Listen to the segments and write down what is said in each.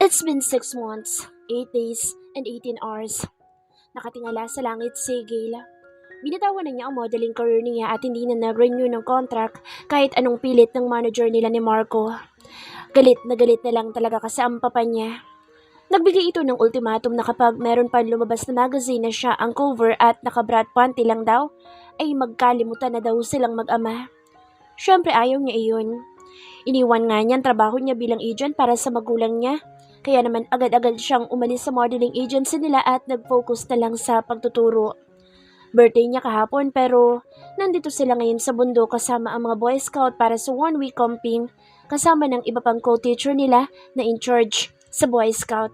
It's been 6 months, 8 days, and 18 hours. Nakatingala sa langit si Gail. Binitawan na niya ang modeling career niya at hindi na nag-renew ng contract kahit anong pilit ng manager nila ni Marco. Galit na lang talaga kasi ang papa niya. Nagbigay ito ng ultimatum na kapag meron pa lumabas na magazine na siya ang cover at naka-brat panty lang daw, ay magkalimutan na daw silang mag-ama. Siyempre ayaw niya iyon. Iniwan nga niya ang trabaho niya bilang agent para sa magulang niya. Kaya naman agad-agad siyang umalis sa modeling agency nila at nag-focus na lang sa pagtuturo. Birthday niya kahapon pero nandito sila ngayon sa bundok kasama ang mga Boy Scout para sa 1 week camping kasama ng iba pang co-teacher nila na in charge sa Boy Scout.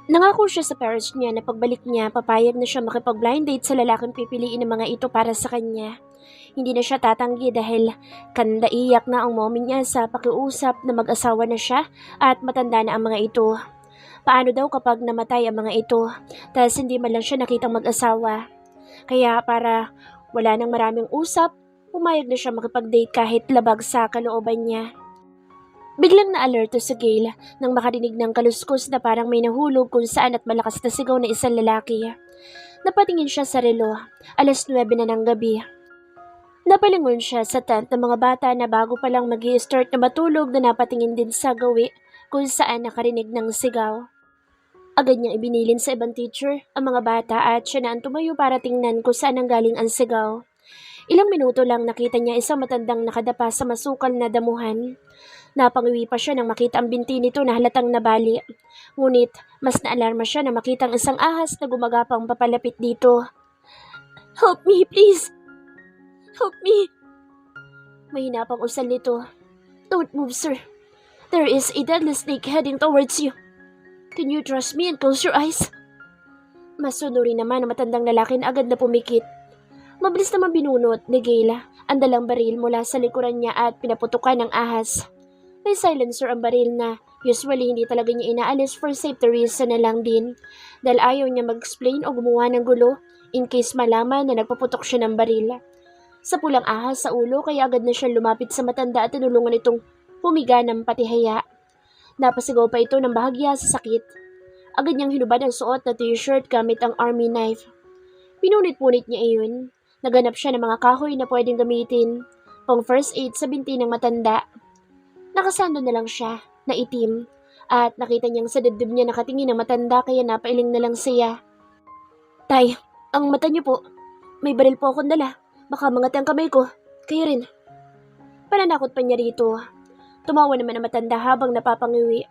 Nangako siya sa parents niya na pagbalik niya papayag na siya makipag-blind date sa lalaking pipiliin ng mga ito para sa kanya. Hindi na siya tatanggi dahil kandaiyak na ang mommy niya sa pakiusap na mag-asawa na siya at matanda na ang mga ito. Paano daw kapag namatay ang mga ito, dahil hindi man lang siya nakitang mag-asawa. Kaya para wala nang maraming usap, pumayag na siya makipag-date kahit labag sa kalooban niya. Biglang na-alerto si Gail nang makarinig ng kaluskos na parang may nahulog kung saan at malakas na sigaw na isang lalaki. Napatingin siya sa relo, 9:00 na ng gabi. Napalingon siya sa tent ng mga bata na bago pa lang mag-i-start na matulog na napatingin din sa gawi kung saan nakarinig ng sigaw. Agad niyang ibinilin sa ibang teacher ang mga bata at siya na ang tumayo para tingnan kung saan ang galing ang sigaw. Ilang minuto lang nakita niya isang matandang nakadapa sa masukal na damuhan. Napangiwi pa siya nang makita ang binti nito na halatang nabali. Ngunit mas naalarma siya na makita ang isang ahas na gumagapang papalapit dito. "Help me, please! Help me!" Mahina pang usal nito. "Don't move, sir. There is a deadly snake heading towards you. Can you trust me and close your eyes?" Masunuri naman ang matandang lalaki na agad na pumikit. Mabilis naman binunot ni Gayla ang dalang baril mula sa likuran niya at pinaputukan ng ahas. May silencer ang baril na usually hindi talaga niya inaalis for safety reason na lang din dahil ayaw niya mag-explain o gumawa ng gulo in case malaman na nagpaputok siya ng baril. Sa pulang ahas sa ulo kaya agad na siya lumapit sa matanda at tinulungan itong humiga ng patihaya. Napasigaw pa ito ng bahagya sa sakit. Agad niyang hinubad ang suot na t-shirt gamit ang army knife. Pinunit-punit niya iyon. Naganap siya ng mga kahoy na pwedeng gamitin pang first aid sa binti ng matanda. Nakasando na lang siya, na itim, at nakita niyang sa dibdib niya nakatingin ng matanda kaya napailing na lang siya. "Tay, ang mata niyo po. May baril po akong dala. Baka mangat ang kamay ko. Kayo rin." Pananakot pa niya rito. Tumawa naman ang matanda habang napapangiwi.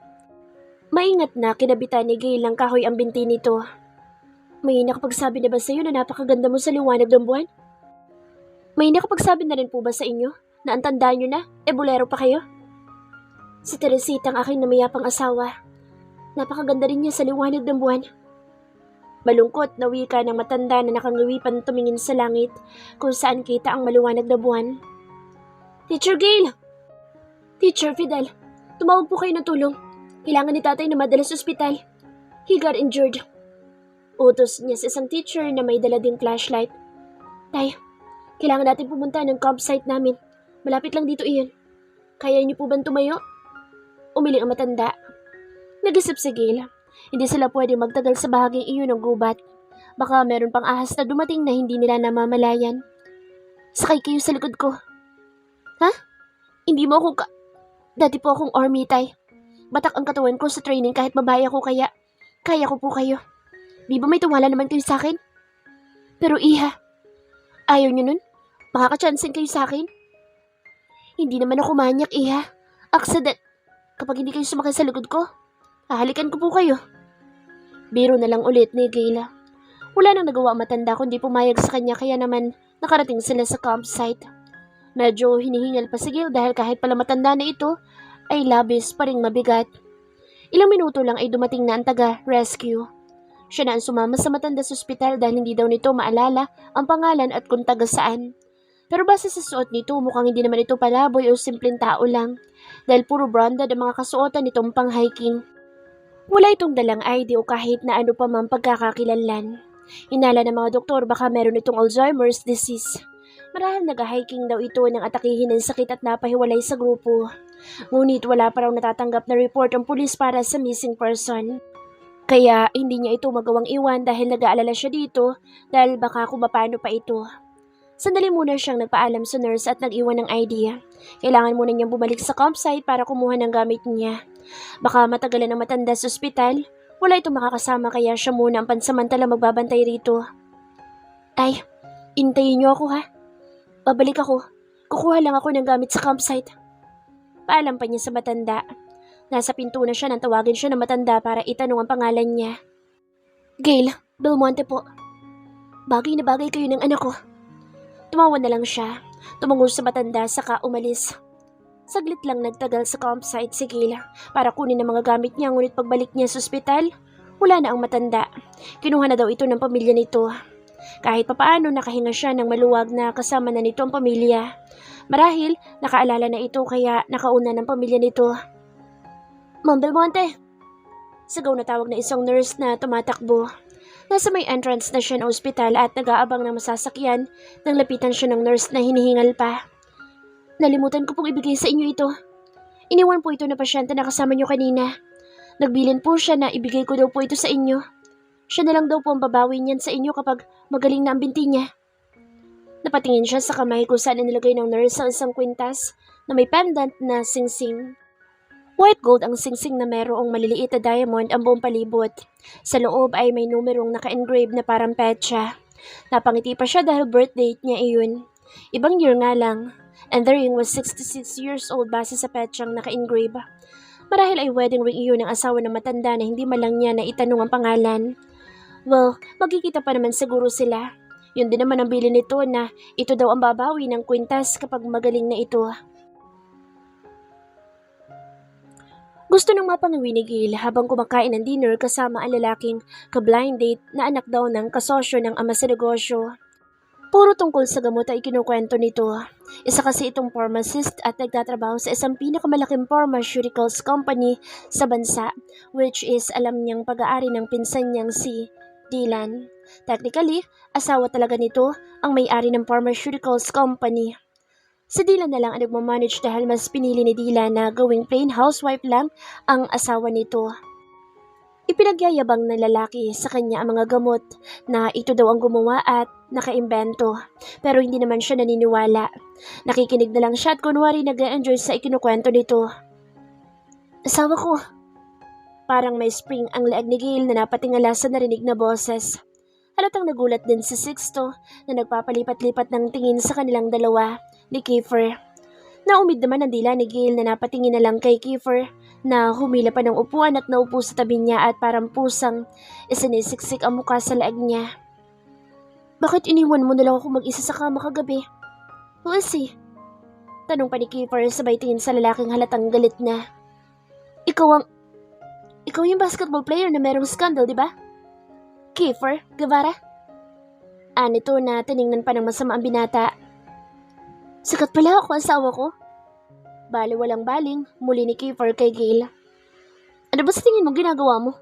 Maingat na kinabitan ni Gail ng kahoy ang binti nito. "May nakapagsabi na ba sa iyo na napakaganda mo sa liwanag ng buwan? May nakapagsabi na rin po ba sa inyo na ang tanda niyo na, bolero pa kayo? Si Teresita ang aking namayapang asawa. Napakaganda rin niya sa liwanag ng buwan." Malungkot na wika ng matanda na nakangiwipan tumingin sa langit kung saan kita ang maliwanag na buwan. "Teacher Gail! Teacher Fidel, tumawag po kayo ng tulong. Kailangan ni tatay na madala sa ospital. He got injured." Utos niya sa isang teacher na may dala ding flashlight. "Tay, kailangan natin pumunta ng campsite namin. Malapit lang dito iyon. Kaya niyo po ba tumayo?" Umiling ang matanda. Nag-isip si Gail. Hindi sila pwedeng magtagal sa bahaging iyon ng gubat. Baka meron pang ahas na dumating na hindi nila namamalayan. "Sakay kayo sa likod ko." "Ha? Hindi mo ako Dati po akong army, tay. Batak ang katawan ko sa training kahit babae ako kaya ko po kayo. Di ba may tuwala naman kayo sa akin? Pero iha, ayaw niyo nun? Makakachansin kayo sa akin? Hindi naman ako manyak, iha. Accident. Kapag hindi kayo sumakay sa likod ko, hahalikan ko po kayo." Biro na lang ulit ni Gayla. Wala nang nagawa ang matanda kundi pumayag sa kanya kaya naman nakarating sila sa campsite. Medyo hinihingal pa si Gail dahil kahit pala matanda na ito, ay labis pa ring mabigat. Ilang minuto lang ay dumating na ang taga-rescue. Siya na ang sumama sa matanda sa ospital dahil hindi daw nito maalala ang pangalan at kung taga saan. Pero base sa suot nito, mukhang hindi naman ito palaboy o simpleng tao lang dahil puro branded ang mga kasuotan nitong pang-hiking. Wala itong dalang ID o kahit na ano pa mang pagkakakilanlan. Inala ng mga doktor baka meron itong Alzheimer's disease. Marahil nag-hiking daw ito nang atakihin ng sakit at napahiwalay sa grupo. Ngunit wala pa raw natatanggap na report ang pulis para sa missing person. Kaya hindi niya ito magawang iwan dahil nag-aalala siya dito dahil baka kung paano pa ito. Sandali muna siyang nagpaalam sa nurse at nag-iwan ng idea. Kailangan muna niyang bumalik sa campsite para kumuha ng gamit niya. Baka matagalan ang matanda sa ospital. Wala itong makakasama kaya siya muna ang pansamantala magbabantay rito. Ay, intayin niyo ako ha. Babalik ako. Kukuha lang ako ng gamit sa campsite. Paalam pa niya sa matanda. Nasa pinto na siya nang tawagin siya ng matanda para itanong ang pangalan niya. Gail, Belmonte po. Bagay na bagay kayo ng anak ko. Tumawa na lang siya. Tumango sa matanda saka umalis. Saglit lang nagtagal sa campsite si Gail para kunin ang mga gamit niya ngunit pagbalik niya sa ospital, wala na ang matanda. Kinuha na daw ito ng pamilya nito. Kahit papaano nakahinga siya ng maluwag na kasama na nito ang pamilya. Marahil nakaalala na ito kaya nakauna ng pamilya nito. Ma'am Belmonte! Sigaw na tawag na isang nurse na tumatakbo. Nasa may entrance na siya ng ospital at nag-aabang ng masasakyan nang lapitan siya ng nurse na hinihingal pa. Nalimutan ko pong ibigay sa inyo ito. Iniwan po ito na pasyente na kasama niyo kanina. Nagbilin po siya na ibigay ko daw po ito sa inyo. Siya na lang daw po ang babawi niyan sa inyo kapag magaling na ang binti niya. Napatingin siya sa kamay kung saan nilagay ng nurse ang isang kwintas na may pendant na singsing. White gold ang singsing na merong maliliit na diamond ang buong palibot. Sa loob ay may numerong naka-engrave na parang petsa. Napangiti pa siya dahil birthday niya iyon. Ibang year nga lang. And the ring was 66 years old base sa petsang naka-engrave. Marahil ay wedding ring iyon ng asawa ng matanda na hindi malang niya na itanong ang pangalan. Well, magkikita pa naman siguro sila. Yun din naman ang bilin nito na ito daw ang babawi ng kwintas kapag magaling na ito. Gusto nang mapangawi ni Gail habang kumakain ng dinner kasama ang lalaking ka-blind date na anak daw ng kasosyo ng ama sa negosyo. Puro tungkol sa gamot ay kinukwento nito. Isa kasi itong pharmacist at nagtatrabaho sa isang pinakamalaking pharmaceuticals company sa bansa, which is alam niyang pag-aari ng pinsan niyang si Dylan. Technically, asawa talaga nito ang may-ari ng pharmaceuticals company. Si Dylan na lang ang nagmamanage dahil mas pinili ni Dylan na gawing plain housewife lang ang asawa nito. Ipinagyayabang ng lalaki sa kanya ang mga gamot na ito daw ang gumawa at nakaimbento. Pero hindi naman siya naniniwala. Nakikinig na lang siya at kunwari nag-enjoy sa ikinukwento nito. Asawa ko. Parang may spring ang leeg ni Gail na napatingala sa narinig na boses. Halatang nagulat din si Sixto na nagpapalipat-lipat ng tingin sa kanilang dalawa ni Kiefer. Naumid naman ang dila ni Gail na napatingin na lang kay Kiefer na humila pa ng upuan at naupo sa tabi niya at parang pusang isinisiksik ang mukha sa leeg niya. Bakit iniwan mo na lang ako mag-isa sa kama kagabi? Who is he? Tanong pa ni Kiefer sabay tingin sa lalaking halatang galit na. Ikaw yung basketball player na merong scandal, di ba? Kiefer Guevara? Nito na tiningnan pa ng masama ang binata. Sikat pala ako, asawa ko. Bale walang baling, muli ni Kiefer kay Gail. Ano ba sa tingin mo ginagawa mo?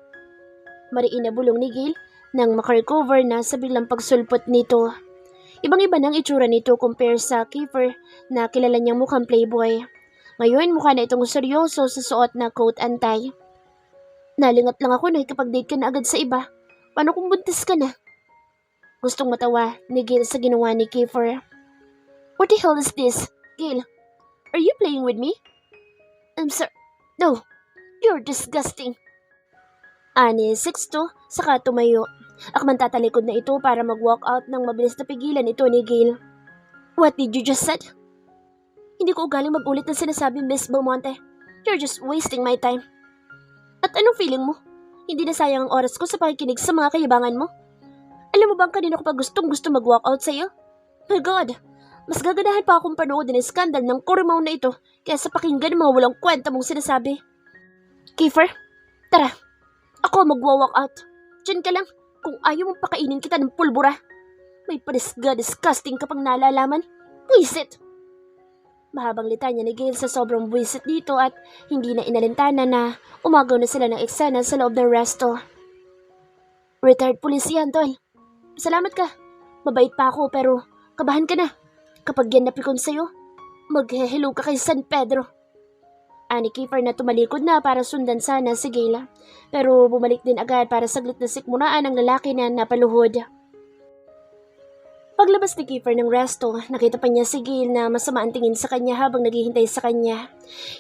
Mariin na bulong ni Gail nang makarecover na sa biglang pagsulpot nito. Ibang-iba ng itsura nito compare sa Kiefer na kilala niyang mukhang playboy. Ngayon mukha na itong seryoso sa suot na coat and tie. Nalingat lang ako na ikapag-date ka na agad sa iba. Paano kung buntis ka na? Gustong matawa ni Gail sa ginawa ni Kiefer. What the hell is this, Gail? Are you playing with me? I'm sorry. No, you're disgusting. Ani Sixto, saka tumayo. Akman tatalikod na ito para mag-walk out nang mabilis na pigilan ito ni Gail. What did you just said? Hindi ko ugaling mag-ulit ng sinasabi, Miss Belmonte. You're just wasting my time. At anong feeling mo? Hindi na sayang ang oras ko sa pakikinig sa mga kayabangan mo? Alam mo bang kanina ko pa gustong-gusto mag-walk out sa'yo? My God! Mas gaganahan pa akong panoodin ang skandal ng kurimaw na ito kaysa pakinggan ng mga walang kwenta mong sinasabi. Kiefer, tara. Ako magwa-walk out. Diyan ka lang kung ayaw mong pakainin kita ng pulbura. May disgusting kapag nalalaman. Buisit! Mahabang litanya ni Gail sa sobrang buisit dito at hindi na inalintana na umagaw na sila ng eksena sa loob ng resto. Retired police yan, Tol. Salamat ka. Mabait pa ako pero kabahan ka na. Kapag yan napikon sa'yo, mag-hello ka kay San Pedro. Ani Kiefer na tumalikod na para sundan sana si Gail. Pero bumalik din agad para saglit na sikmuraan ang lalaki na napaluhod. Paglabas ni Kiefer ng resto, nakita pa niya si Gail na masama ang tingin sa kanya habang naghihintay sa kanya.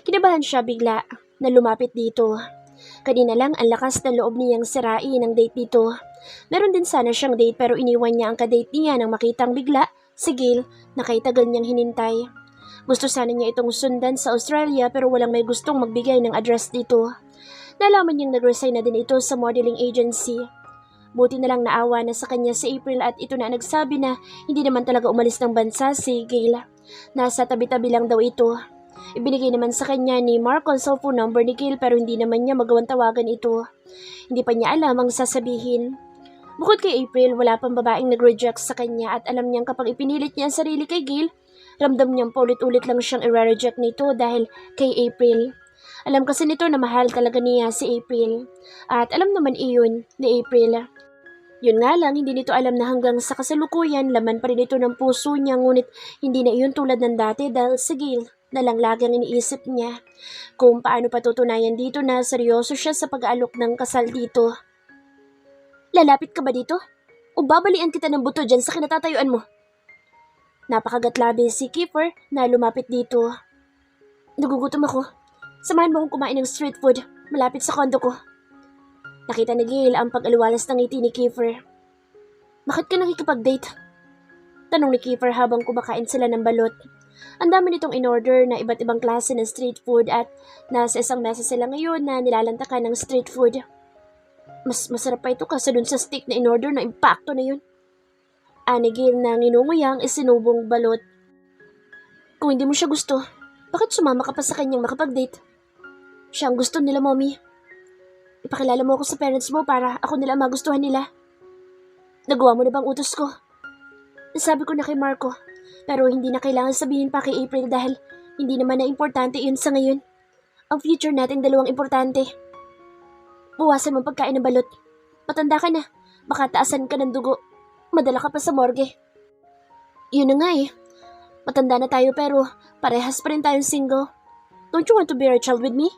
Kinabahan siya bigla na lumapit dito. Kanina lang ang lakas ng loob niyang sirain ang date dito. Meron din sana siyang date pero iniwan niya ang kadate niya nang makitang bigla si Gail na kay tagal niyang hinintay. Gusto sana niya itong sundan sa Australia pero walang may gustong magbigay ng address dito. Nalaman niyang nag-resign na din ito sa modeling agency. Buti na lang naawa na sa kanya si April at ito na nagsabi na hindi naman talaga umalis ng bansa si Gail. Nasa tabi-tabi lang daw ito. Ibinigay naman sa kanya ni Mark ang cellphone number ni Gail pero hindi naman niya magawang tawagan ito. Hindi pa niya alam ang sasabihin. Bukod kay April, wala pang babaeng nag-reject sa kanya at alam niyang kapag ipinilit niya ang sarili kay Gail, ramdam niyang paulit-ulit lang siyang i-reject nito dahil kay April. Alam kasi nito na mahal talaga niya si April. At alam naman iyon ni April. Yun nga lang, hindi nito alam na hanggang sa kasalukuyan, laman pa rin ito ng puso niya ngunit hindi na iyon tulad ng dati dahil si Gail na lang lagi ang iniisip niya kung paano patutunayan dito na seryoso siya sa pag-aalok ng kasal dito. Lalapit ka ba dito? O babalian kita ng buto dyan sa kinatatayuan mo? Napakagatlabi si Kiefer na lumapit dito. Nagugutom ako. Samahan mo akong kumain ng street food malapit sa kondo ko. Nakita ni Gail ang pag-aliwalas ng ngiti ni Kiefer. Bakit ka nakikipag-date? Tanong ni Kiefer habang kumakain sila ng balot. Ang dami nitong in-order na iba't ibang klase ng street food at nasa isang mesa sila ngayon na nilalantakan ng street food. Mas masarap pa ito kasi dun sa steak na in-order na impacto na yun. Ani Gail na nginunguyang isinubong balot. Kung hindi mo siya gusto, bakit sumama ka pa sa kanyang makapag-date? Siya ang gusto nila, mommy. Ipakilala mo ako sa parents mo para ako nila magustuhan nila. Nagawa mo na bang utos ko? Nasabi ko na kay Marco, pero hindi na kailangan sabihin pa kay April dahil hindi naman na importante yun sa ngayon. Ang future natin dalawang importante. Buwasan mo pagkain ng balot. Matanda ka na, baka taasan ka ng dugo. Madala ka pa sa morgue. Yun na nga eh. Matanda na tayo pero parehas pa rin tayong single. Don't you want to bear a child with me?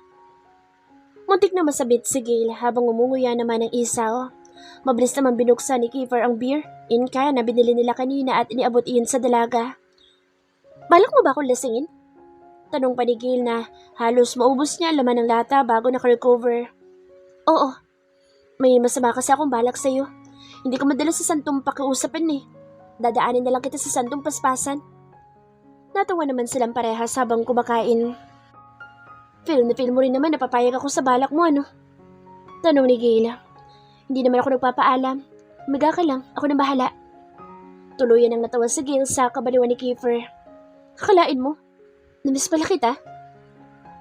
Muntik na masabit si Gail habang umunguya naman ang isaw. Mabilis naman binuksan ni Kiefer ang beer, inka na binili nila kanina at iniabot iyon sa dalaga. Balak mo ba akong lasingin? Tanong pa ni Gail na halos maubos niya laman ng lata bago nakarecover. Oo, may masama kasi akong balak sa'yo. Hindi ko madala sa santong pakiusapan eh. Dadaanin na lang kita sa santong paspasan. Natawa naman silang parehas habang kumakain. Feel na feel mo rin naman na papayag ako sa balak mo, ano? Tanong ni Gail. Hindi naman ako nagpapaalam. Umiga ka lang, ako nang bahala. Tuluyan ang natawa si Gail sa kabaliwan ni Kiefer. Kakalain mo? Namiss pala kita?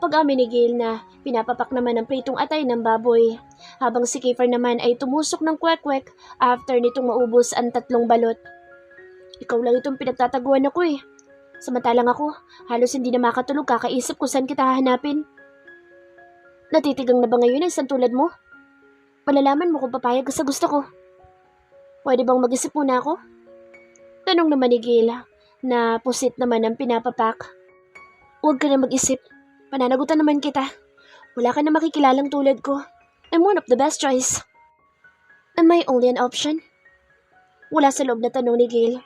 Pag-amin ni Gail na pinapapak naman ang pritong atay ng baboy, habang si Kiefer naman ay tumusok ng kwek-kwek after nitong maubos ang 3 balot. Ikaw lang itong pinagtataguan ako eh. Samantalang ako, halos hindi na makatulog kakaisip kung saan kita hahanapin. Natitigang na ba ngayon ang isang tulad mo? Malalaman mo kung papayag ka sa gusto ko. Pwede bang mag-isip muna ako? Tanong naman ni Gail na pusit naman ang pinapapak. Huwag ka na mag-isip. Pananagutan naman kita. Wala ka na makikilalang tulad ko. I'm one of the best choice. Am I only an option? Wala sa loob na tanong ni Gail.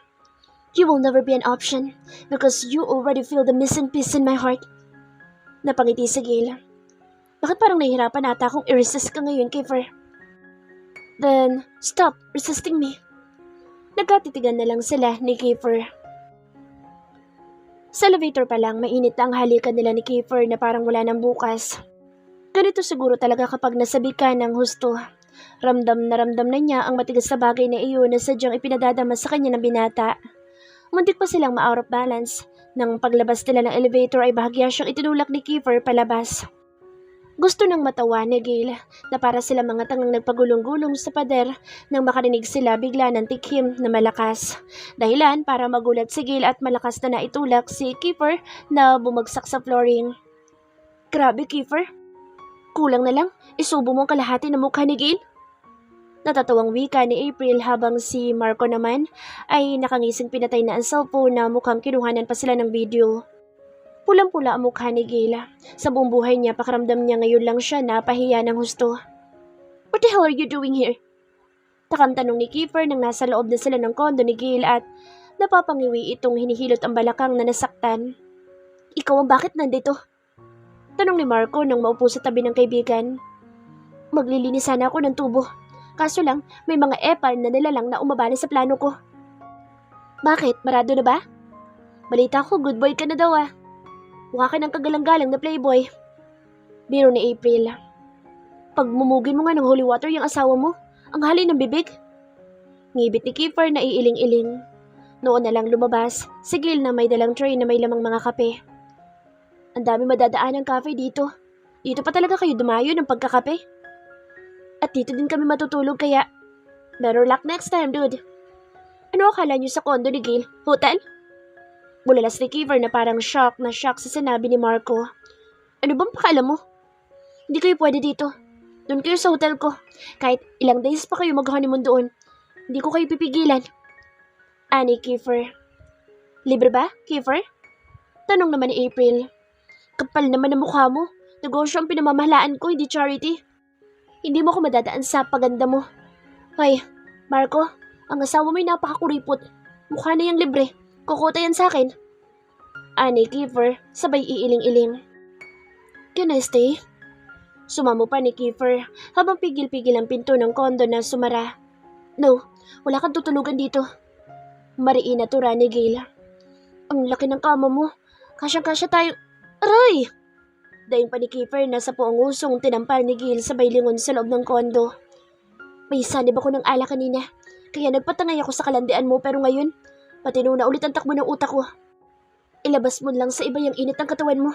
You will never be an option because you already feel the missing piece in my heart. Napangiti si Gail. Bakit parang nahihirapan ata akong i-resist ka ngayon, Kiefer? Then, stop resisting me. Nagkatitigan na lang sila ni Kiefer. Sa elevator pa lang, mainit ang halikan nila ni Kiefer na parang wala nang bukas. Ganito siguro talaga kapag nasabi ka ng husto. Ramdam na niya ang matigas na bagay na iyon na sadyang ipinadadama sa kanya ng binata. Muntik pa silang ma-out of balance. Nang paglabas nila ng elevator ay bahagya siyang itinulak ni Kiefer palabas. Gusto nang matawa ni Gail na para sila mga tangang nagpagulong-gulong sa pader nang makarinig sila bigla ng tikhim na malakas. Dahilan para magulat si Gail at malakas na naitulak si Kiefer na bumagsak sa flooring. Grabe Kiefer, kulang na lang, isubo mo ang kalahati ng mukha ni Gail. Natatawang wika ni April habang si Marco naman ay nakangising pinatay na ang cellphone na mukhang kinuhanan pa sila ng video. Pulang-pula ang mukha ni Gayla. Sa buong buhay niya, pakiramdam niya ngayon lang siya napahiya ng husto. What the hell are you doing here? Takang tanong ni Kiefer nang nasa loob na sila ng kondo ni Gail at napapangiwi itong hinihilot ang balakang na nasaktan. Ikaw ang bakit nandito? Tanong ni Marco nang maupo sa tabi ng kaibigan. Maglilinis sana ako ng tubo. Kaso lang, may mga epal na nilalang na umabala sa plano ko. Bakit? Marado na ba? Balita ko, good boy ka na daw ah. Mukha ka ng kagalang-galang na playboy. Biro ni April. Pagmumugin mo nga ng holy water yung asawa mo, ang hali ng bibig. Ngibit ni Kiefer na iiling-iling. Noon na lang lumabas, sigil na may dalang tray na may lamang mga kape. Ang dami madadaan ng cafe dito. Dito pa talaga kayo dumayo ng pagkakape? At dito din kami matutulog kaya better luck next time, dude. Ano akala niyo sa kondo ni Gail? Hotel? Bulalas ni Kiefer na parang shock na shock sa sinabi ni Marco. Ano bang pakaalam mo? Hindi kayo pwede dito. Doon kayo sa hotel ko. Kahit ilang days pa kayo mag-honeymoon doon. Hindi ko kayo pipigilan. Ani Kiefer. Libre ba, Kiefer? Tanong naman ni April. Kapal naman ang mukha mo. Negosyo ang pinamamahalaan ko, hindi charity. Hindi mo ako madadaan sa paganda mo. Hoy, Marco, ang asawa mo'y napakakuripot. Mukha na yung libre. Kukuta yan sa akin. Ani Kiefer, sabay iiling-iling. Can I stay? Sumamo pa ni Kiefer habang pigil-pigil ang pinto ng kondo na sumara. No, wala kang tutulugan dito. Mariin na tura ni Gail. Ang laki ng kama mo. Kasyang-kasya tayo. Aray! Daing pa ni Kiefer na sa puong usong tinampal ni Gail sabay lingon sa loob ng kondo. May sanib ako ng ala kanina. Kaya nagpatangay ako sa kalandian mo pero ngayon, patino na ulit ang takbo ng utak ko. Ilabas mo lang sa iba yung init ng katawan mo.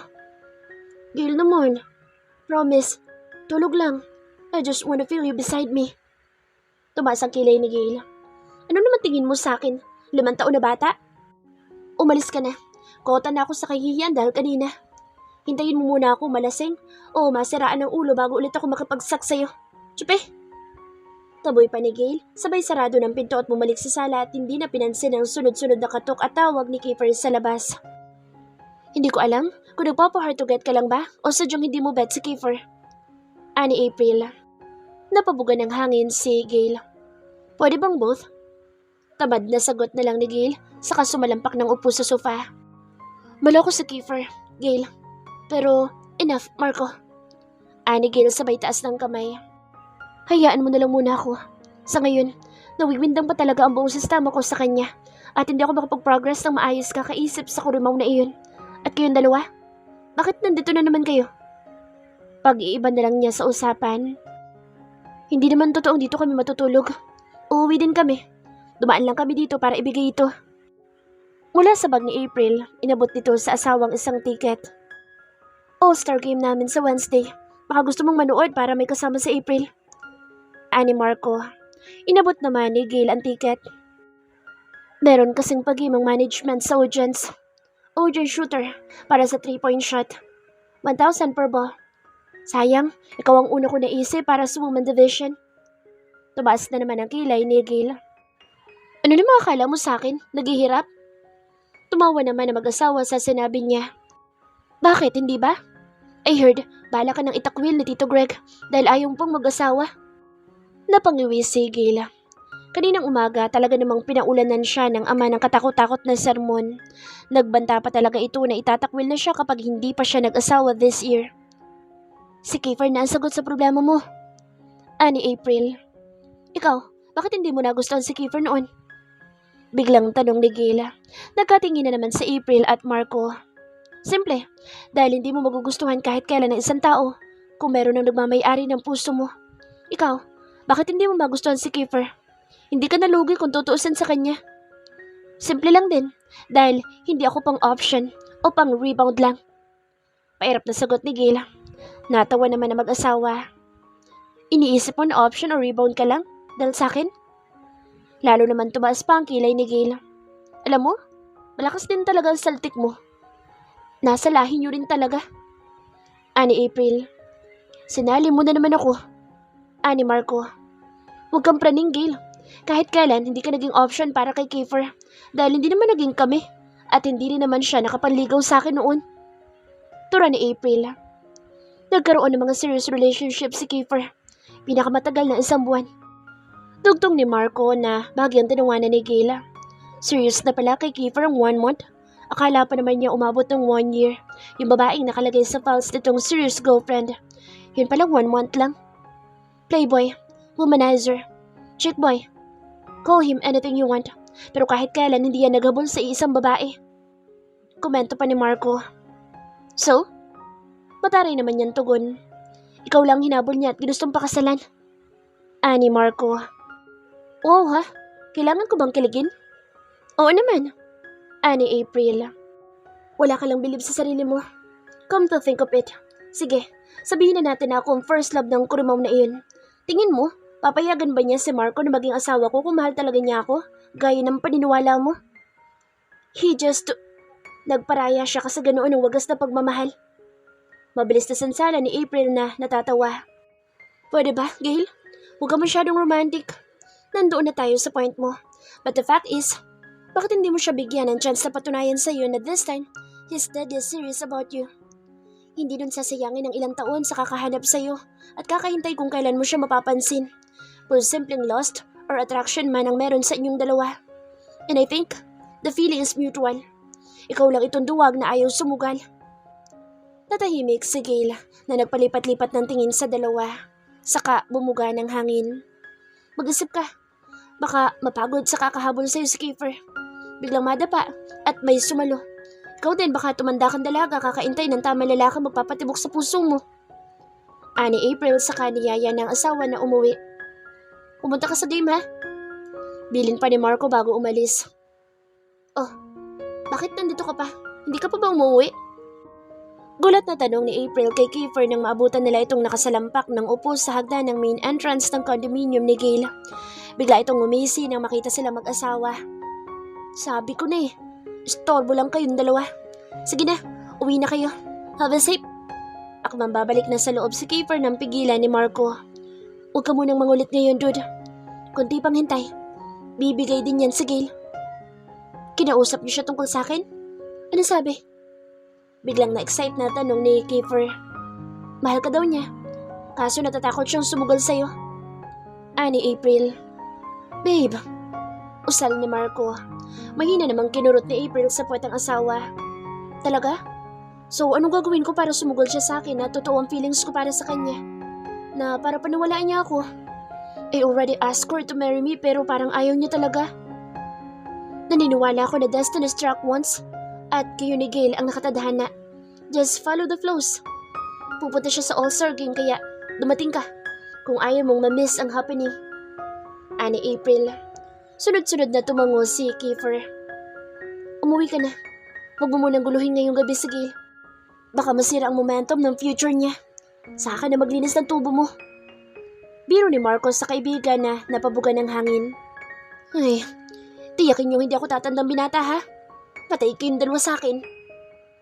Gail naman. Promise, tulog lang. I just wanna feel you beside me. Tumaas ang kilay ni Gail. Ano naman tingin mo sa akin? 5 taon na bata? Umalis ka na. Kota na ako sa kahihiyan dahil kanina. Hintayin mo muna ako malasing o masiraan ng ulo bago ulit ako makipagsak sa'yo. Tsupe! Taboy pa ni Gail, sabay sarado ng pinto at bumalik sa sala at hindi na pinansin ang sunod-sunod na katok at tawag ni Kiefer sa labas. Hindi ko alam kung nagpapa-hard to get ka lang ba o sadyang hindi mo bet si Kiefer. Ani April. Napabugan ng hangin si Gail. Pwede bang both? Tamad na sagot na lang ni Gail saka sumalampak ng upo sa sofa. Maloko si Kiefer, Gail. Pero enough, Marco. Ani Gail sabay taas ng kamay. Hayaan mo na lang muna ako. Sa ngayon, nawiwindang pa talaga ang buong sistema ko sa kanya at hindi ako makapag-progress ng maayos kakaisip sa kurimaw na iyon. At kayong dalawa? Bakit nandito na naman kayo? Pag-iiba na lang niya sa usapan. Hindi naman totoong dito kami matutulog. Uuwi din kami. Dumaan lang kami dito para ibigay ito. Mula sa bag ni April, inabot nito sa asawang isang ticket. All-star game namin sa Wednesday. Baka gusto mong manood para may kasama si April. Ani Marco. Inabot naman ni Gail ang ticket. Meron kasing pag-game ang management sa audience. Audience shooter para sa 3-point shot. 1,000 per ball. Sayang, ikaw ang una ko naisip para sa women division. Tumaas na naman ang kilay ni Gail. Ano na mga akala mo sa akin? Naghihirap? Tumawa naman ang mag-asawa sa sinabi niya. Bakit, hindi ba? I heard, bala ka ng itakwil ni Tito Greg dahil ayaw pong mag-asawa. Napangiwi si Gail. Kaninang umaga talaga namang pinaulanan siya ng ama ng katakot-takot na sermon. Nagbanta pa talaga ito na itatakwil na siya kapag hindi pa siya nag-asawa this year. Si Kiefer na ang sagot sa problema mo. Ani April. Ikaw, bakit hindi mo nagustuhan si Kiefer noon? Biglang tanong ni Gail. Nagkatingin na naman si April at Marco. Simple, dahil hindi mo magugustuhan kahit kailan ng isang tao kung meron ang nagmamay-ari ng puso mo. Ikaw, bakit hindi mo magustuhan si Kiefer? Hindi ka nalugi kung tutuusin sa kanya. Simple lang din, dahil hindi ako pang option o pang rebound lang. Pairap na sagot ni Gail. Natawa naman ang mag-asawa. Iniisip mo na option o rebound ka lang dahil sa akin? Lalo naman tumaas pa ang kilay ni Gail. Alam mo, malakas din talaga ang saltik mo. Nasa lahi niyo rin talaga. Ani April. Sinali mo na naman ako. Ani Marco. Huwag kang praning, Gail. Kahit kailan, hindi ka naging option para kay Kiefer dahil hindi naman naging kami at hindi rin naman siya nakapanligaw sa akin noon. Tura ni April. Nagkaroon ng mga serious relationship si Kiefer. Pinakamatagal na 1 buwan. Dugtong ni Marco na bagyang tinawanan ni Gayla. Serious na pala kay Kiefer ang 1 month. Akala pa naman niya umabot ng 1 year. Yung babaeng nakalagay sa files nitong serious girlfriend. Yun palang 1 month lang. Playboy, womanizer, chick boy. Call him anything you want. Pero kahit kailan hindi yan naghabol sa isang babae. Komento pa ni Marco. So? Mataray naman yan tugon. Ikaw lang hinabol niya at ginustong pakasalan. Ani Marco. Wow ha? Kailangan ko bang kiligin? Oo naman. Ani April. Wala ka lang bilib sa sarili mo. Come to think of it. Sige, sabihin na natin na ako ang first love ng kurimaw na iyon. Tingin mo, papayagan ba niya si Marco na maging asawa ko kung mahal talaga niya ako? Gaya ng paniniwala mo? He just... Nagparaya siya kasi ganoon ang wagas na pagmamahal. Mabilis na sansala ni April na natatawa. Pwede ba, Gail? Huwag ka masyadong romantic. Nandoon na tayo sa point mo. But the fact is, bakit hindi mo siya bigyan ng chance na patunayan sa'yo na this time, he's dead serious about you? Hindi dun sasayangin ng ilang taon sa kakahanap sa'yo at kakahintay kung kailan mo siya mapapansin. Kung simpleng lust or attraction man ang meron sa inyong dalawa. And I think, the feeling is mutual. Ikaw lang itong duwag na ayaw sumugal. Natahimik si Gail na nagpalipat-lipat ng tingin sa dalawa. Saka bumuga ng hangin. Mag-isip ka. Baka mapagod sa kakahabol sa'yo si Kiefer. Biglang madapa at may sumalo. Ikaw din baka tumanda kang dalaga kakaintay ng tamang lalaki magpapatibok sa puso mo. Ani April sa kaniyaya ng asawa na umuwi. Pumunta ka sa game ha? Bilin pa ni Marco bago umalis. Oh, bakit nandito ka pa? Hindi ka pa ba umuwi? Gulat na tanong ni April kay Kiefer nang maabutan nila itong nakasalampak ng upo sa hagdan ng main entrance ng condominium ni Gail. Bigla itong umisi nang makita sila mag-asawa. Sabi ko na istorbo lang kayong dalawa. Sige na, uwi na kayo. Have a safe. Ako man babalik na sa loob si Kiefer nang pigilan ni Marco. Huwag ka munang mangulit ngayon, dude. Kunti pang hintay. Bibigay din yan si Gail. Kinausap niyo siya tungkol sa akin? Ano sabi? Biglang na-excite na tanong ni Kiefer. Mahal ka daw niya. Kaso natatakot siyang sumugal sa'yo. Ani April. Babe. Usal ni Marco. Mahina namang kinurot ni April sa puwetang asawa. Talaga? So anong gagawin ko para sumugol siya sa akin na totoo ang feelings ko para sa kanya? Na para panawalaan niya ako. I already asked her to marry me pero parang ayaw niya talaga. Naniniwala ako na destiny struck once. At kayo ni Gail ang nakatadhana. Just follow the flows. Pupunta siya sa All-Star game kaya dumating ka. Kung ayaw mong ma-miss ang happening. Ani April. Sunod-sunod na tumango si Kiefer. Umuwi ka na. Huwag mo munang guluhin ngayong gabi si Gail. Baka masira ang momentum ng future niya. Saka na maglinis ng tubo mo. Biro ni Marcos sa kaibigan na napabuga ng hangin. Ay, tiyakin niyo hindi ako tatandang binata ha. Patay kayong dalawa sa akin.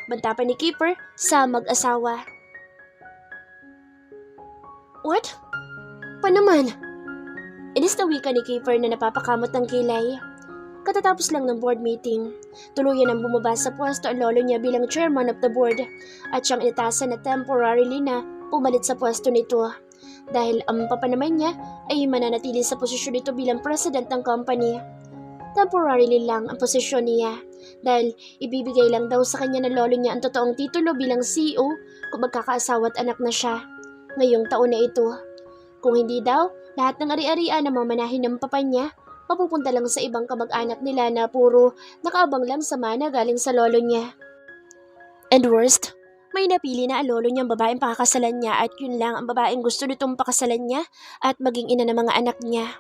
Banta pa ni Kiefer sa mag-asawa. What? Pa naman? Inis na wika ni Kiefer na napapakamot ng kilay. Katatapos lang ng board meeting, tuluyan ang bumaba sa pwesto ang lolo niya bilang chairman of the board at siyang inatasan na temporarily na pumalit sa pwesto nito. Dahil ang papa naman niya ay mananatili sa posisyon nito bilang president ng company. Temporarily lang ang posisyon niya dahil ibibigay lang daw sa kanya ng lolo niya ang totoong titulo bilang CEO kung magkakaasawa at anak na siya ngayong taon na ito. Kung hindi daw, lahat ng ari-arian na mamanahin ng papa niya mapupunta lang sa ibang kamag-anak nila na puro nakaabang lang sa mana galing sa lolo niya. And worst, may napili na ang lolo niyang babaeng pakakasalan niya at yun lang ang babaeng gusto nitong pakasalan niya at maging ina ng mga anak niya.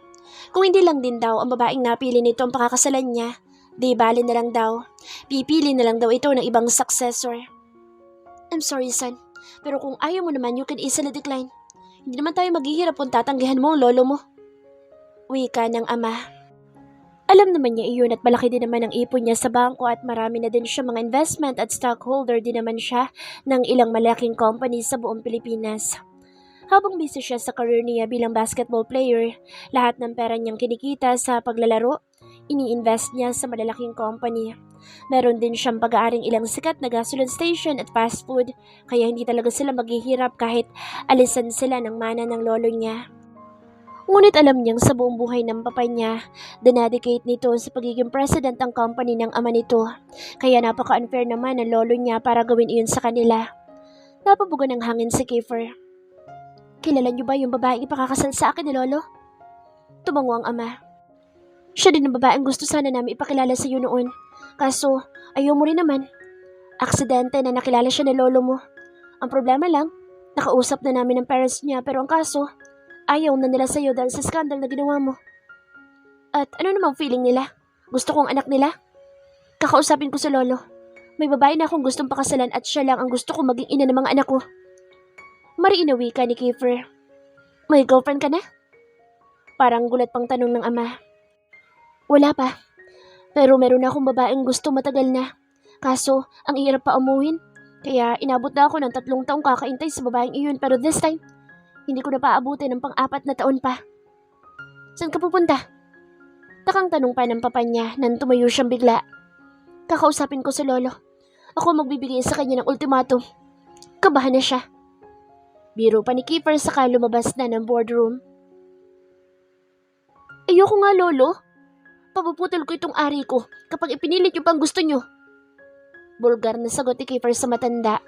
Kung hindi lang din daw ang babaeng napili nito ang pakakasalan niya, di bali na lang daw. Pipili na lang daw ito ng ibang successor. I'm sorry son, pero kung ayaw mo naman you can easily decline. Hindi naman tayo maghihirap kung tatanggihan mo ang lolo mo. Wika ng ama. Alam naman niya iyon at malaki din naman ang ipon niya sa bangko at marami na din siya mga investment at stockholder din naman siya ng ilang malaking company sa buong Pilipinas. Habang busy siya sa career niya bilang basketball player, lahat ng pera niyang kinikita sa paglalaro, ini-invest niya sa malalaking company. Meron din siyang pag-aaring ilang sikat na gasoline station at fast food, kaya hindi talaga sila maghihirap kahit alisan sila ng mana ng lolo niya. Ngunit alam niyang sa buong buhay ng papa niya, dinedicate nito sa pagiging president ng company ng ama nito. Kaya napaka-unfair naman ng lolo niya para gawin iyon sa kanila. Napabuga ng hangin si Kiefer. Kilala niyo ba yung babaeng ipakakasal sa akin ni lolo? Tumango ang ama. Siya din ang babaeng gusto sana namin ipakilala sa iyo noon. Kaso, ayaw mo rin naman. Aksidente na nakilala siya ni lolo mo. Ang problema lang, nakausap na namin ng parents niya pero ang kaso, ayaw na nila sa iyo dahil sa scandal na ginawa mo. At ano namang feeling nila? Gusto kong anak nila? Kakausapin ko sa lolo. May babae na akong gustong pakasalan at siya lang ang gusto kong maging ina ng mga anak ko. Mariinawi ka ni Kiefer. May girlfriend ka na? Parang gulat pang tanong ng ama. Wala pa. Pero meron akong babaeng gusto matagal na. Kaso, ang hirap pa umuhin. Kaya inabot na ako ng 3 taong kakaintay sa babaeng iyon pero this time, hindi ko na paabutin ng pang-4 na taon pa. Saan ka pupunta? Takang tanong pa ng papa niya nang tumayo siyang bigla. Kakausapin ko sa lolo. Ako magbibigay sa kanya ng ultimatum. Kabahan na siya. Biro pa ni Kiefer saka lumabas na ng boardroom. Ayoko nga lolo. Papuputol ko itong ari ko kapag ipinilit niyo pang gusto niyo. Bulgar na sagot ni Kiefer sa matanda.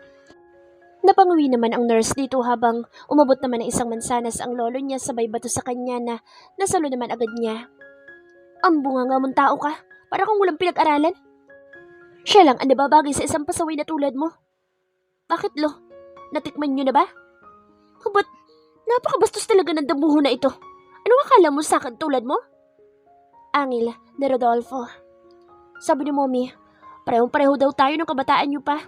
Napanguwi naman ang nurse dito habang umabot naman ng isang mansanas ang lolo niya sabay bato sa kanya na nasalo naman agad niya. Ang bunga nga mong tao ka, para kang walang pinag-aralan. Siya lang ang nababagay sa isang pasaway na tulad mo. Bakit lo? Natikman niyo na ba? Ba't napakabastos talaga ng damuho na ito. Ano akala mo sa akin tulad mo? Angil ni Rodolfo. Sabi ni Mommy, parehong-pareho daw tayo ng kabataan niyo pa.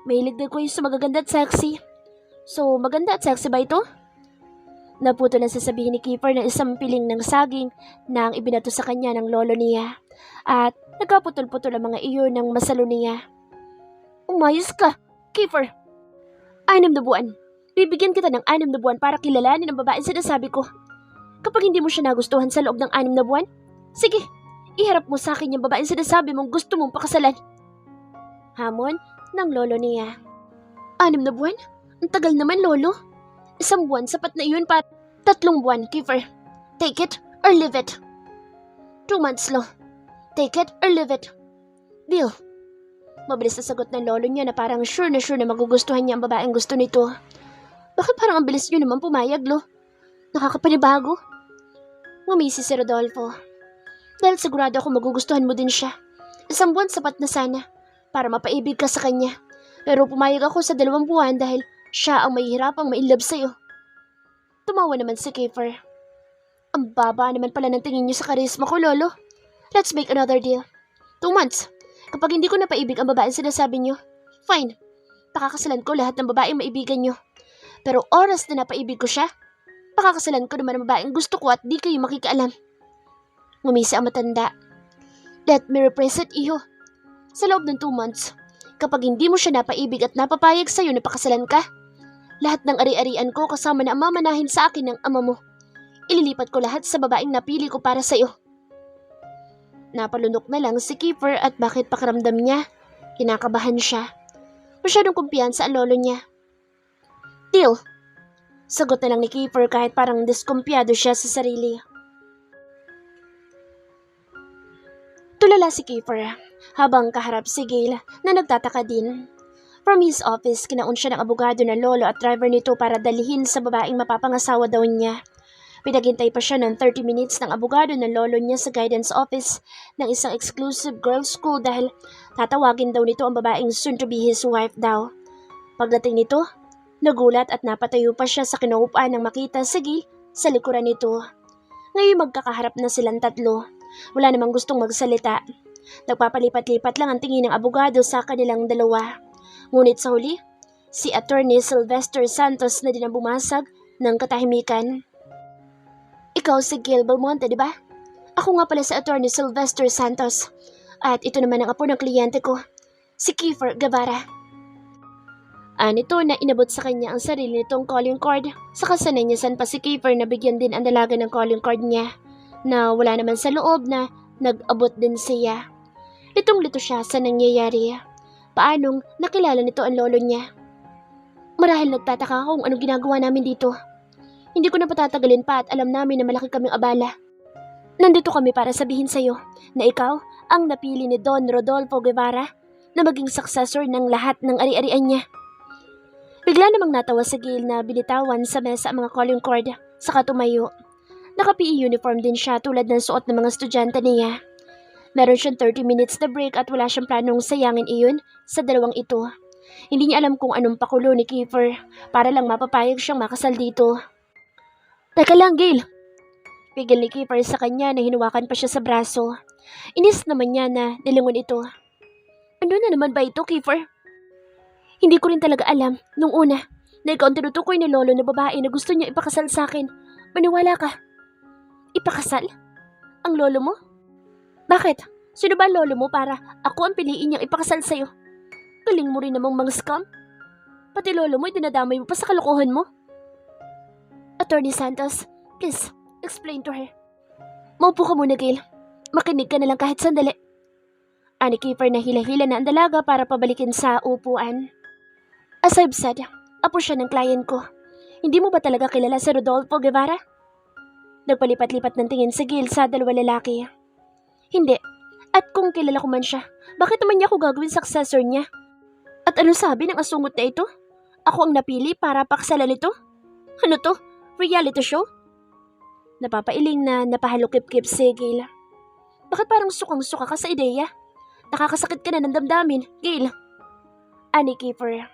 Mahilig din ko yung sa magaganda at sexy. So, maganda at sexy ba ito? Naputo na sasabihin ni Kiefer na isang piling ng saging na ang ibinato sa kanya ng lolo niya. At nagkaputol-putol ang mga iyon ng masalo niya. Umayos ka, Kiefer. 6 na buwan. Bibigyan kita ng 6 na buwan para kilalanin ang babaeng sinasabi ko. Kapag hindi mo siya nagustuhan sa loob ng 6 na buwan, sige, iharap mo sa akin yung babaeng sinasabi mong gusto mong pakasalan. Hamon ng lolo niya. 6 na buwan? Ang tagal naman, lolo. 1 buwan, sapat na iyon para 3 buwan, Kiefer. Take it or leave it. 2 months, lo. Take it or leave it. Deal. Mabilis na sagot ng lolo niya na parang sure na magugustuhan niya ang babaeng gusto nito. Bakit parang ang bilis niyo naman pumayag, lo? Nakakapanibago. Ngumisi si Rodolfo. Dahil sigurado ako magugustuhan mo din siya. 1 buwan sapat na sana para mapaibig ka sa kanya. Pero pumayag ako sa 2 buwan dahil siya ang mahihirapang ma-inlove sa'yo. Tumawa naman si Kiefer. Ang baba naman pala ng tingin niyo sa karisma ko, lolo. Let's make another deal. 2 months. Kapag hindi ko napaibig ang babaeng sinasabi niyo, fine. Pakakasalan ko lahat ng babaeng maibigan niyo. Pero oras na napaibig ko siya, pakakasalan ko naman ang babaeng gusto ko at di kayo makikialam. Ngumisi ang matanda. Let me represent iyo. Sa loob ng 2 months, kapag hindi mo siya napaibig at napapayag sa'yo na pakasalan ka, lahat ng ari-arian ko kasama na ang mamanahin sa akin ng ama mo, ililipat ko lahat sa babaeng napili ko para sa'yo. Napalunok na lang si Kiefer at bakit pakiramdam niya, kinakabahan siya. Masyadong kumpiyansa ang lolo niya. Deal. Sagot na lang ni Kiefer kahit parang diskumpiyado siya sa sarili. Tulala si Kiefer habang kaharap si Gail na nagtataka din. From his office, kinaon siya ng abogado na lolo at driver nito para dalhin sa babaeng mapapangasawa daw niya. Pinaghintay pa siya ng 30 minutes ng abogado na lolo niya sa guidance office ng isang exclusive girls' school dahil tatawagin daw nito ang babaeng soon to be his wife daw. Pagdating nito, nagulat at napatayo pa siya sa kinaupuan nang makita si Gail sa likuran nito. Ngayon magkakaharap na silang tatlo. Wala namang gustong magsalita. Nagpapalipat-lipat lang ang tingin ng abogado sa kanilang dalawa. Ngunit sa huli, si Attorney Sylvester Santos na din ang bumasag ng katahimikan. Ikaw si Gail Belmonte, di ba? Ako nga pala si Attorney Sylvester Santos. At ito naman ang apo ng kliyente ko, si Kiefer Guevara. Nito na inabot sa kanya ang sarili nitong calling card. Sa kasananyasan pa si Kiefer na bigyan din ang dalaga ng calling card niya na wala naman sa loob na nag-abot din siya. Itong lito siya sa nangyayari. Paanong nakilala nito ang lolo niya? Marahil nagtataka kung anong ginagawa namin dito. Hindi ko na patatagalin pa at alam namin na malaki kaming abala. Nandito kami para sabihin sa'yo na ikaw ang napili ni Don Rodolfo Guevara na maging successor ng lahat ng ari-arian niya. Bigla namang natawa si Gail na binitawan sa mesa ang mga calling cord saka tumayo. Naka-PE uniform din siya tulad ng suot ng mga estudyante niya. Meron siyang 30 minutes na break at wala siyang planong sayangin iyon sa dalawang ito. Hindi niya alam kung anong pakulo ni Kiefer para lang mapapayag siyang makasal dito. Teka lang, Gail. Pigil ni Kiefer sa kanya na hinuwakan pa siya sa braso. Inis naman niya na nilingon ito. Ano na naman ba ito, Kiefer? Hindi ko rin talaga alam nung una na ikaw ang tinutukoy ni lolo na babae na gusto niya ipakasal sa akin. Maniwala ka. Ipakasal? Ang lolo mo? Bakit? Sino ba ang lolo mo para ako ang piliin niyang ipakasal sa'yo? Galing mo rin namang mga scam. Pati lolo mo dinadamay mo pa sa kalokohan mo. Attorney Santos, please, explain to her. Maupo ka muna, Gail. Makinig ka na lang kahit sandali. Ani Kiefer na hila-hila na ang dalaga para pabalikin sa upuan. As I've said, apo siya ng client ko. Hindi mo ba talaga kilala si Rodolfo Guevara? Nagpalipat-lipat ng tingin si Gail sa dalawa lalaki. Hindi. At kung kilala ko man siya, bakit naman niya ako gagawin successor niya? At ano sabi ng asungot na ito? Ako ang napili para pakasalan ito? Ano to? Reality show? Napapailing na napahalukip-kip si Gail. Bakit parang sukang-suka ka sa ideya? Nakakasakit ka na ng damdamin, Gail. Ani Kiefer.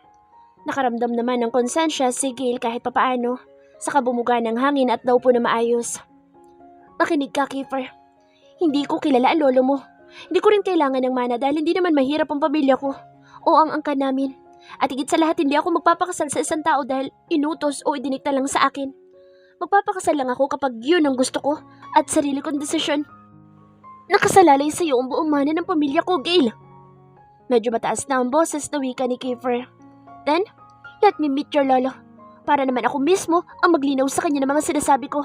Nakaramdam naman ng konsensya si Gail kahit papaano sa kabumuga ng hangin at daw po na maayos. Makinig ka, Kiefer. Hindi ko kilala ang lolo mo. Hindi ko rin kailangan ng mana dahil hindi naman mahirap ang pamilya ko o ang angkan namin. At higit sa lahat, hindi ako magpapakasal sa isang tao dahil inutos o idinikta lang sa akin. Magpapakasal lang ako kapag yun ang gusto ko at sarili kong desisyon. Nakasalalay sa iyo ang buong mana ng pamilya ko, Gail. Medyo mataas na ang boses na wika ni Kiefer. Then, let me meet your lolo. Para naman ako mismo ang maglinaw sa kanya ng mga sinasabi ko.